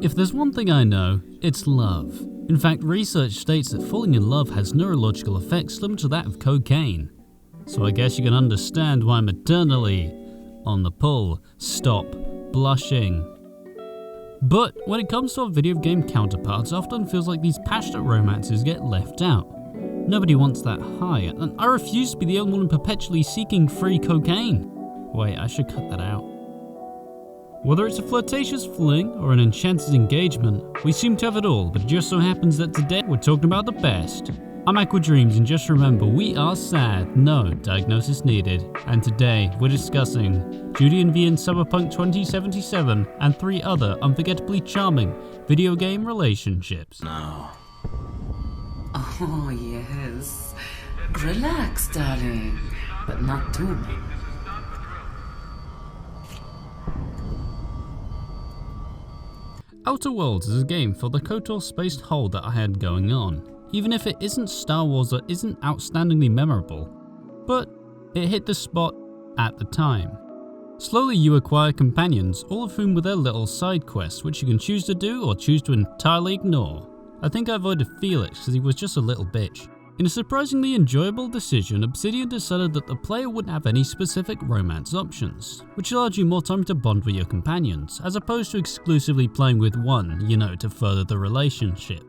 If there's one thing I know, it's love. In fact, research states that falling in love has neurological effects similar to that of cocaine. So I guess you can understand why I'm eternally on the pull. Stop blushing. But when it comes to our video game counterparts, it often feels like these passionate romances get left out. Nobody wants that high, and I refuse to be the only one perpetually seeking free cocaine. Wait, I should cut that out. Whether it's a flirtatious fling or an enchanted engagement, we seem to have it all, but it just so happens that today we're talking about the best. I'm AquaDreams, and just remember, we are sad, no diagnosis needed. And today we're discussing Judy and Eevee in Cyberpunk 2077 and 3 other unforgettably charming video game relationships. No. Oh yes. Relax, darling, but not too much. Outer Worlds is a game for the Kotor spaced hole that I had going on, even if it isn't Star Wars or isn't outstandingly memorable, but it hit the spot at the time. Slowly you acquire companions, all of whom with their little side quests, which you can choose to do or choose to entirely ignore. I think I avoided Felix because he was just a little bitch. In a surprisingly enjoyable decision, Bastilla decided that the player wouldn't have any specific romance options, which allowed you more time to bond with your companions, as opposed to exclusively playing with one, to further the relationship.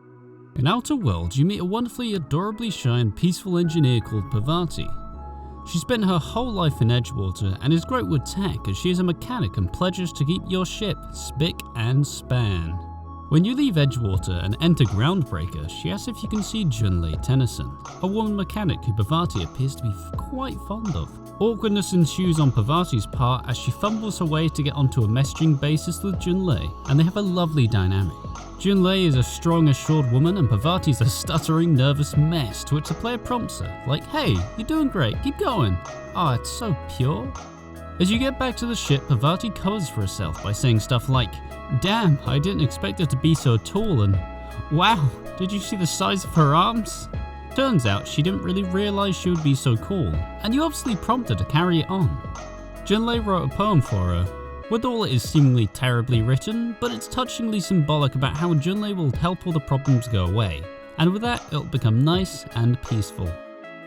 In Outer Worlds, you meet a wonderfully adorably shy and peaceful engineer called Parvarti. She spent her whole life in Edgewater and is great with tech, as she is a mechanic and pledges to keep your ship spick and span. When you leave Edgewater and enter Groundbreaker, she asks if you can see Junlei Tennyson, a woman mechanic who Parvarti appears to be quite fond of. Awkwardness ensues on Parvarti's part as she fumbles her way to get onto a messaging basis with Junlei, and they have a lovely dynamic. Junlei is a strong, assured woman and Parvarti's a stuttering, nervous mess, to which the player prompts her, like, "Hey, you're doing great, keep going." Oh, it's so pure. As you get back to the ship, Parvarti covers for herself by saying stuff like, "Damn, I didn't expect her to be so tall," and "Wow, did you see the size of her arms?" Turns out she didn't really realise she would be so cool, and you obviously prompted her to carry it on. Junlei wrote a poem for her. With all it is seemingly terribly written, but it's touchingly symbolic about how Junlei will help all the problems go away, and with that it'll become nice and peaceful.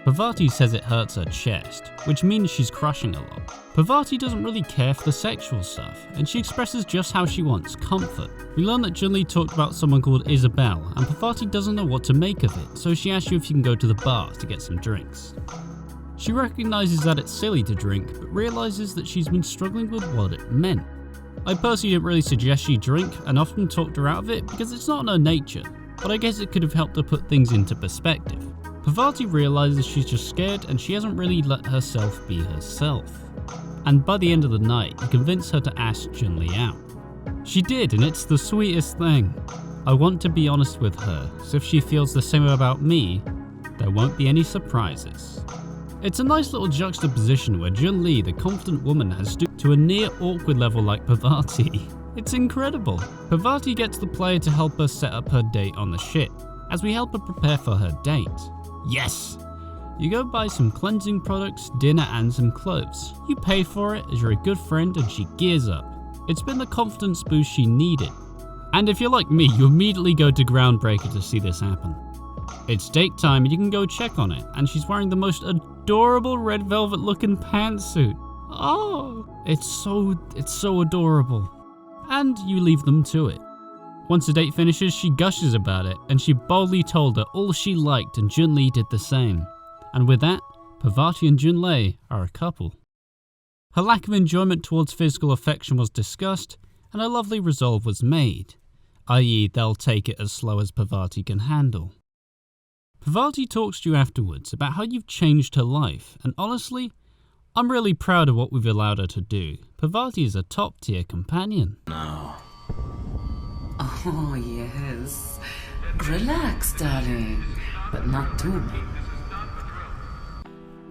Parvarti says it hurts her chest, which means she's crushing a lot. Parvarti doesn't really care for the sexual stuff, and she expresses just how she wants comfort. We learn that Junlei talked about someone called Isabel, and Parvarti doesn't know what to make of it, so she asks you if you can go to the bar to get some drinks. She recognises that it's silly to drink, but realises that she's been struggling with what it meant. I personally didn't really suggest she drink, and often talked her out of it because it's not in her nature, but I guess it could have helped her put things into perspective. Parvarti realises she's just scared and she hasn't really let herself be herself. And by the end of the night, he convinced her to ask Junlei out. She did, and it's the sweetest thing. I want to be honest with her, so if she feels the same about me, there won't be any surprises. It's a nice little juxtaposition where Junlei, the confident woman, has stooped to a near awkward level like Parvarti. It's incredible. Parvarti gets the player to help her set up her date on the ship, as we help her prepare for her date. Yes! You go buy some cleansing products, dinner and some clothes. You pay for it as you're a good friend and she gears up. It's been the confidence boost she needed. And if you're like me, you immediately go to Groundbreaker to see this happen. It's date time and you can go check on it, and she's wearing the most adorable red velvet looking pantsuit. Oh, it's so adorable. And you leave them to it. Once the date finishes, she gushes about it, and she boldly told her all she liked, and Junlei did the same. And with that, Parvarti and Junlei are a couple. Her lack of enjoyment towards physical affection was discussed, and a lovely resolve was made, i.e. they'll take it as slow as Parvarti can handle. Parvarti talks to you afterwards about how you've changed her life, and honestly, I'm really proud of what we've allowed her to do. Parvarti is a top tier companion. No. Oh yes. Relax, darling, but not too much.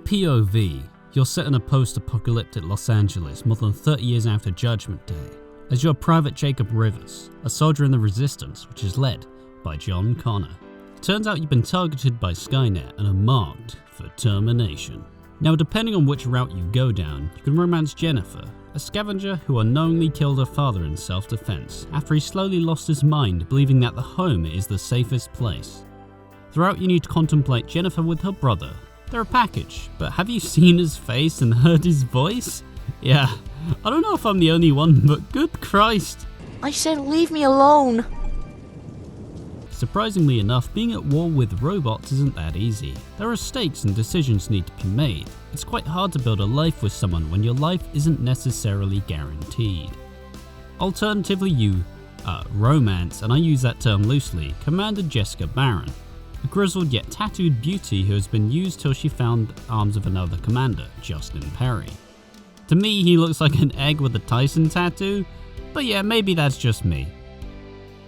POV. You're set in a post-apocalyptic Los Angeles more than 30 years after Judgment Day, as you're Private Jacob Rivers, a soldier in the Resistance, which is led by John Connor. It turns out you've been targeted by Skynet and are marked for termination. Now, depending on which route you go down, you can romance Jennifer, a scavenger who unknowingly killed her father in self-defense after he slowly lost his mind, believing that the home is the safest place. Throughout, you need to contemplate Jennifer with her brother. They're a package, but have you seen his face and heard his voice? Yeah, I don't know if I'm the only one, but good Christ. I said leave me alone. Surprisingly enough, being at war with robots isn't that easy. There are stakes and decisions need to be made. It's quite hard to build a life with someone when your life isn't necessarily guaranteed. Alternatively, you romance, and I use that term loosely, Commander Jessica Barron, a grizzled yet tattooed beauty who has been used till she found the arms of another commander, Justin Perry. To me, he looks like an egg with a Tyson tattoo, but yeah, maybe that's just me.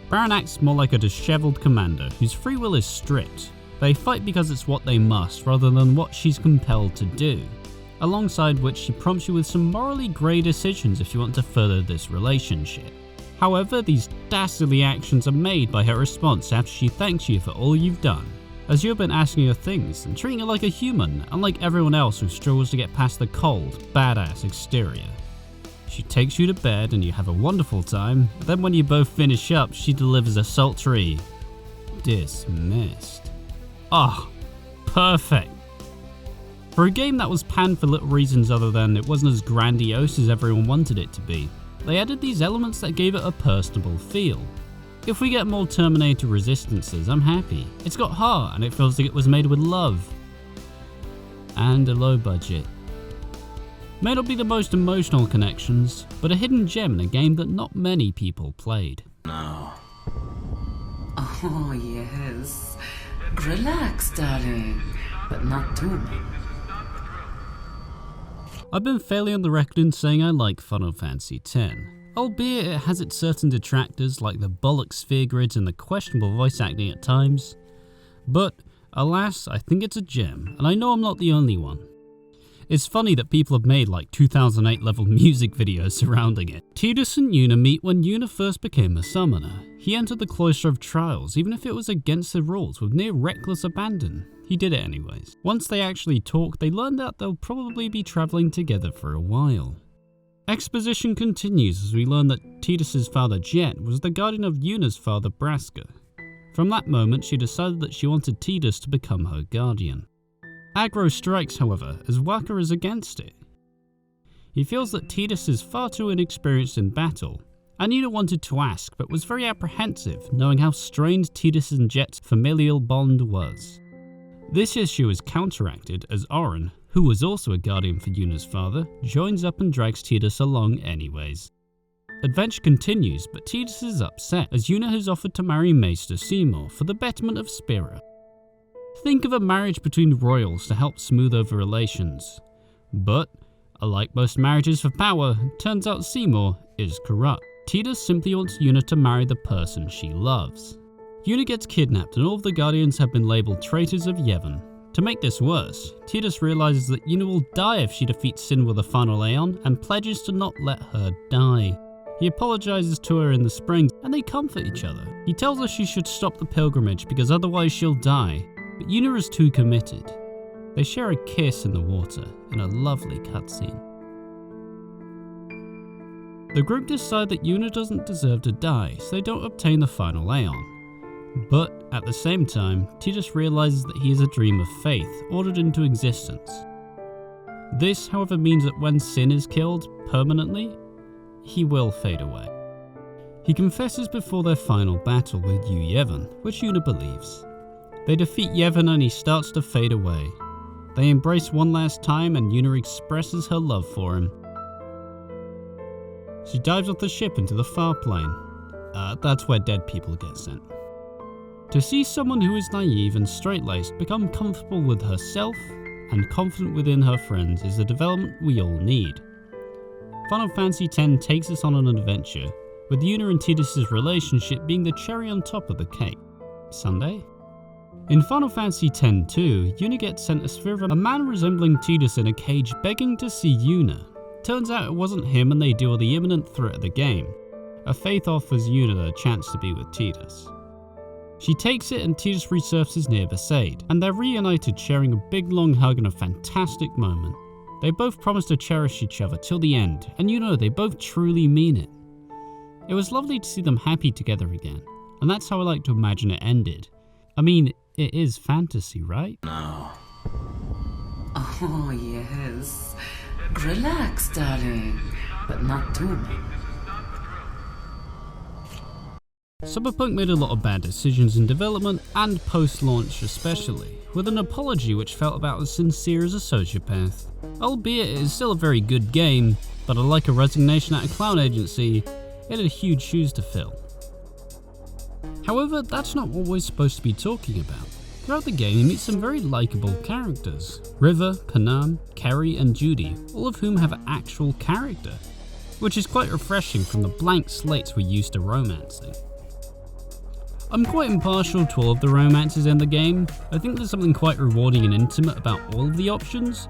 Barron acts more like a disheveled commander whose free will is strict. They fight because it's what they must rather than what she's compelled to do, alongside which she prompts you with some morally grey decisions if you want to further this relationship. However, these dastardly actions are made by her response after she thanks you for all you've done, as you've been asking her things and treating her like a human, unlike everyone else who struggles to get past the cold, badass exterior. She takes you to bed and you have a wonderful time, but then when you both finish up, she delivers a sultry dismissed. Ah, perfect. For a game that was panned for little reasons other than it wasn't as grandiose as everyone wanted it to be, they added these elements that gave it a personable feel. If we get more Terminator resistances, I'm happy. It's got heart and it feels like it was made with love. And a low budget. May not be the most emotional connections, but a hidden gem in a game that not many people played. No. Oh, yes. Relax, darling, but not too much. I've been fairly on the record in saying I like Final Fantasy X, albeit it has its certain detractors like the bollock sphere grids and the questionable voice acting at times. But, alas, I think it's a gem, and I know I'm not the only one. It's funny that people have made like 2008 level music videos surrounding it. Tidus and Yuna meet when Yuna first became a summoner. He entered the Cloister of Trials even if it was against the rules with near reckless abandon. He did it anyways. Once they actually talk, they learn that they'll probably be travelling together for a while. Exposition continues as we learn that Tidus' father Jet was the guardian of Yuna's father Braska. From that moment, she decided that she wanted Tidus to become her guardian. Aggro strikes, however, as Waka is against it. He feels that Tidus is far too inexperienced in battle, and Yuna wanted to ask but was very apprehensive knowing how strained Tidus and Jet's familial bond was. This issue is counteracted as Auron, who was also a guardian for Yuna's father, joins up and drags Tidus along anyways. Adventure continues, but Tidus is upset as Yuna has offered to marry Maester Seymour for the betterment of Spira. Think of a marriage between royals to help smooth over relations. But, unlike most marriages for power, turns out Seymour is corrupt. Tidus simply wants Yuna to marry the person she loves. Yuna gets kidnapped and all of the Guardians have been labelled traitors of Yevon. To make this worse, Tidus realises that Yuna will die if she defeats Sin with a final Aeon and pledges to not let her die. He apologises to her in the spring and they comfort each other. He tells her she should stop the pilgrimage because otherwise she'll die, but Yuna is too committed. They share a kiss in the water in a lovely cutscene. The group decide that Yuna doesn't deserve to die, so they don't obtain the final Aeon. But, at the same time, Tidus realises that he is a dream of faith ordered into existence. This, however, means that when Sin is killed permanently, he will fade away. He confesses before their final battle with Yu Yevon, which Yuna believes. They defeat Yevon and he starts to fade away. They embrace one last time and Yuna expresses her love for him. She dives off the ship into the far plane. That's where dead people get sent. To see someone who is naive and straight-laced become comfortable with herself and confident within her friends is the development we all need. Final Fantasy X takes us on an adventure, with Yuna and Tidus' relationship being the cherry on top of the cake. Sunday? In Final Fantasy X-2, Yuna gets sent a sphere of a man resembling Tidus in a cage begging to see Yuna. Turns out it wasn't him and they deal with the imminent threat of the game. A faith offers Yuna a chance to be with Tidus. She takes it and Tidus resurfaces near Besaid, and they're reunited sharing a big long hug and a fantastic moment. They both promise to cherish each other till the end, and you know they both truly mean it. It was lovely to see them happy together again, and that's how I like to imagine it ended. I mean, it is fantasy, right? No. Oh, yes. Relax, darling, but not too much. Cyberpunk made a lot of bad decisions in development and post-launch especially, with an apology which felt about as sincere as a sociopath. Albeit it is still a very good game, but unlike a resignation at a clown agency, it had huge shoes to fill. However, that's not what we're supposed to be talking about. Throughout the game you meet some very likeable characters. River, Panam, Kerry and Judy, all of whom have an actual character, which is quite refreshing from the blank slates we're used to romancing. I'm quite impartial to all of the romances in the game. I think there's something quite rewarding and intimate about all of the options.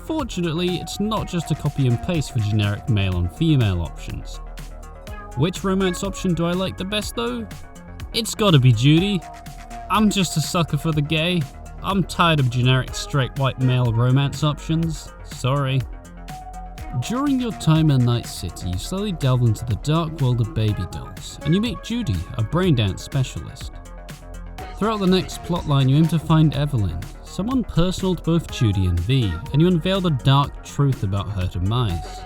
Fortunately, it's not just a copy and paste for generic male and female options. Which romance option do I like the best though? It's gotta be Judy. I'm just a sucker for the gay. I'm tired of generic straight white male romance options. Sorry. During your time in Night City, you slowly delve into the dark world of baby dolls, and you meet Judy, a brain dance specialist. Throughout the next plotline, you aim to find Evelyn, someone personal to both Judy and V, and you unveil the dark truth about her demise.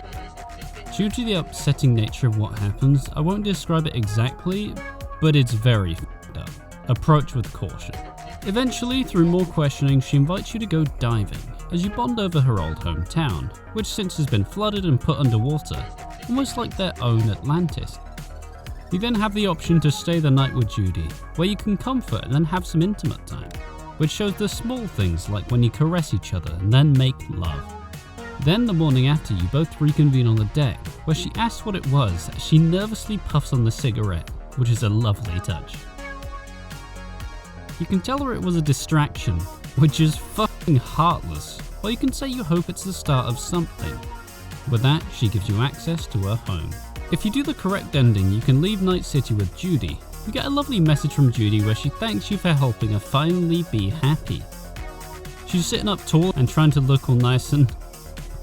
Due to the upsetting nature of what happens, I won't describe it exactly, but it's very f***ed up. Approach with caution. Eventually, through more questioning, she invites you to go diving, as you bond over her old hometown, which since has been flooded and put underwater, almost like their own Atlantis. You then have the option to stay the night with Judy, where you can comfort and then have some intimate time, which shows the small things like when you caress each other and then make love. Then the morning after, you both reconvene on the deck, where she asks what it was as she nervously puffs on the cigarette, which is a lovely touch. You can tell her it was a distraction, which is fucking heartless, or you can say you hope it's the start of something. With that, she gives you access to her home. If you do the correct ending, you can leave Night City with Judy. You get a lovely message from Judy where she thanks you for helping her finally be happy. She's sitting up tall and trying to look all nice and...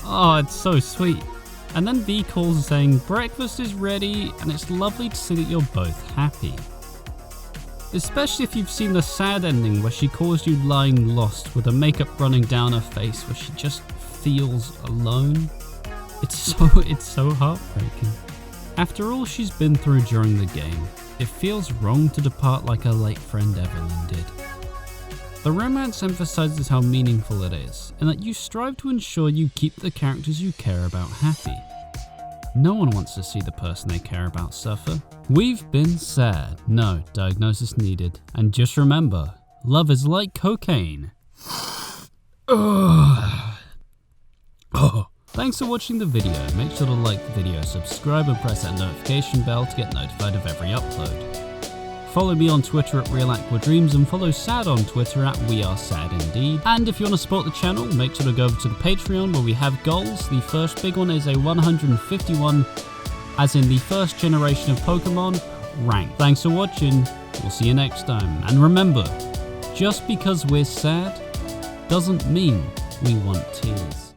oh, it's so sweet. And then V calls saying breakfast is ready and it's lovely to see that you're both happy. Especially if you've seen the sad ending where she calls you lying lost with her makeup running down her face where she just feels alone. It's so heartbreaking. After all she's been through during the game, it feels wrong to depart like her late friend Evelyn did. The romance emphasizes how meaningful it is, and that you strive to ensure you keep the characters you care about happy. No one wants to see the person they care about suffer. We've been sad. No diagnosis needed. And just remember, love is like cocaine. Thanks for watching the video. Make sure to like the video, subscribe and press that notification bell to get notified of every upload. Follow me on Twitter at RealAquaDreams and follow Sad on Twitter at WeAreSadIndeed. And if you want to support the channel, make sure to go over to the Patreon where we have goals. The first big one is a 151, as in the first generation of Pokemon, rank. Thanks for watching, we'll see you next time. And remember, just because we're sad doesn't mean we want tears.